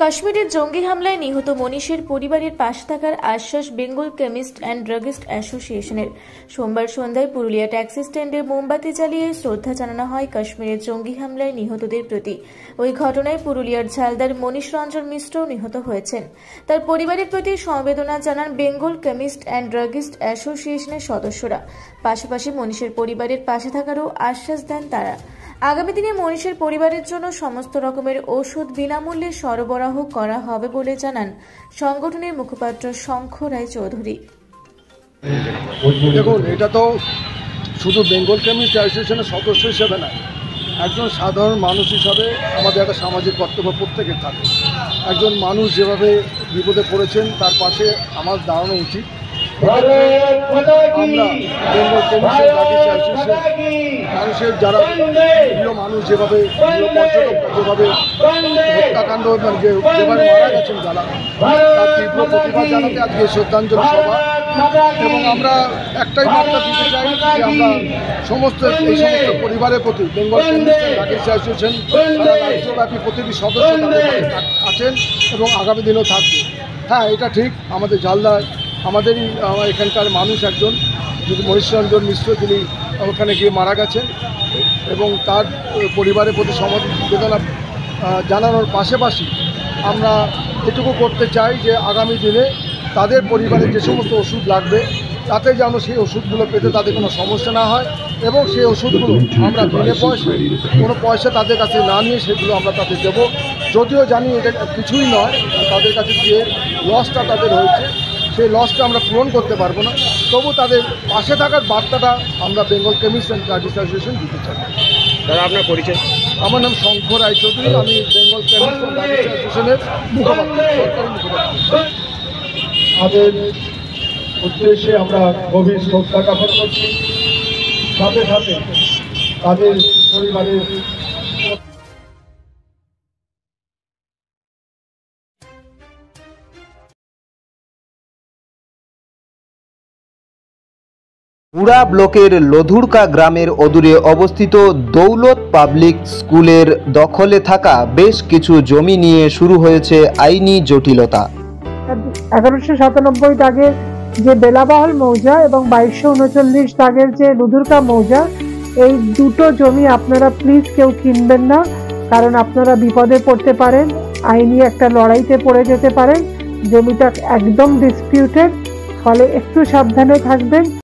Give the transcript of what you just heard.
কাশ্মীরের জঙ্গি হামলায় নিহত মনীষের পরিবারের পাশে থাকার আশ্বাস বেঙ্গল কেমিস্ট অ্যান্ড ড্রাগিস্ট অ্যাসোসিয়েশনের। সোমবার সন্ধ্যায় পুরুলিয়া ট্যাক্সি স্ট্যান্ডে মোমবাতি জ্বালিয়ে শ্রদ্ধা জানানো হয় কাশ্মীরের জঙ্গি হামলায় নিহতদের প্রতি। ওই ঘটনায় পুরুলিয়ার ঝালদার মনীষ রঞ্জন মিশ্রও নিহত হয়েছেন। তার পরিবারের প্রতি সমবেদনা জানান বেঙ্গল কেমিস্ট অ্যান্ড ড্রাগিস্ট অ্যাসোসিয়েশনের সদস্যরা। পাশাপাশি মনীষের পরিবারের পাশে থাকারও আশ্বাস দেন তারা। আগামী দিনে মনীষের পরিবারের জন্য সমস্ত রকমের ওষুধ বিনামূল্যে সরবরাহ করা হবে বলে জানান সংগঠনের মুখপাত্র শঙ্খ রায় চৌধুরী। দেখুন, এটা তো শুধু বেঙ্গল কেমিস্ট অ্যাসোসিয়েশনের সদস্য হিসেবে না, একজন সাধারণ মানুষ হিসাবে আমাদের একটা সামাজিক কর্তব্য প্রত্যেকের থাকে। একজন মানুষ যেভাবে বিপদে পড়েছেন তার পাশে আমার দাঁড়ানো উচিত। আমরা বেঙ্গল কেমিস্ট অ্যাসোসিয়েশন মানুষের যারা প্রিয় মানুষ যেভাবে পর্যটক যেভাবে হত্যাকাণ্ড যেভাবে মারা গেছেন যারা, তার তীব্র প্রতিবাদ জানাতে আজকে শ্রদ্ধাঞ্জলি সভা। এবং আমরা একটাই বার্তা দিতে চাই যে আমরা সমস্ত পরিবারের প্রতি বেঙ্গল কেমিস্ট ড্রাগিস্ট অ্যাসোসিয়েশন সারা রাজ্যব্যাপী প্রতিটি সদস্য আছেন এবং আগামী দিনেও থাকবে। হ্যাঁ, এটা ঠিক, আমাদের ঝালদায় আমাদেরই এখানকার মানুষ একজন মনীষ রঞ্জন মিশ্র, তিনি ওখানে গিয়ে মারা গেছেন এবং তার পরিবারের প্রতি সমবেদনা জানানোর পাশাপাশি আমরা এটুকু করতে চাই যে আগামী দিনে তাদের পরিবারের যে সমস্ত ওষুধ লাগবে তাতে যেন সেই ওষুধগুলো পেতে তাদের কোনো সমস্যা না হয় এবং সেই ওষুধগুলো আমরা বিনে কোনো পয়সা তাদের কাছে না নিয়ে সেগুলো আমরা তাদের দেবো। যদিও জানি এটা কিছুই নয়, তাদের কাছে যে লসটা তাদের হয়েছে সেই লসটা আমরা পূরণ করতে পারবো না, তবু তাদের পাশে থাকার বার্তাটা আমরা Bengal chemist and druggist association দিতে চাই। দাদা, আপনার পরিচয়? আমার নাম শঙ্খ রায় চৌধুরী, আমি বেঙ্গল কেমিস্ট অ্যান্ড ড্রাগিস্ট অ্যাসোসিয়েশনের মুখপাত্র, সরকারি মুখপাত্র। তাদের উদ্দেশ্যে আমরা গভীর শ্রদ্ধা জ্ঞাপন করছি, সাথে সাথে তাদের পরিবারের পুরা ব্লকের লধুরকা গ্রামের অদূরে অবস্থিত দৌলত পাবলিক স্কুলের দখলে থাকা বেশ কিছু জমি নিয়ে শুরু হয়েছে আইনি জটিলতা। 1197 দাগের যে বেলাবহল মৌজা এবং 2239 দাগের যে লধুরকা মৌজা, এই দুটো জমি আপনারা প্লিজ কেউ কিনবেন না, কারণ আপনারা বিপদে পড়তে পারেন, আইনি একটা লড়াইতে পড়ে যেতে পারেন। জমিটা একদম ডিসপিউটেড, ফলে একটু সাবধানে থাকবেন।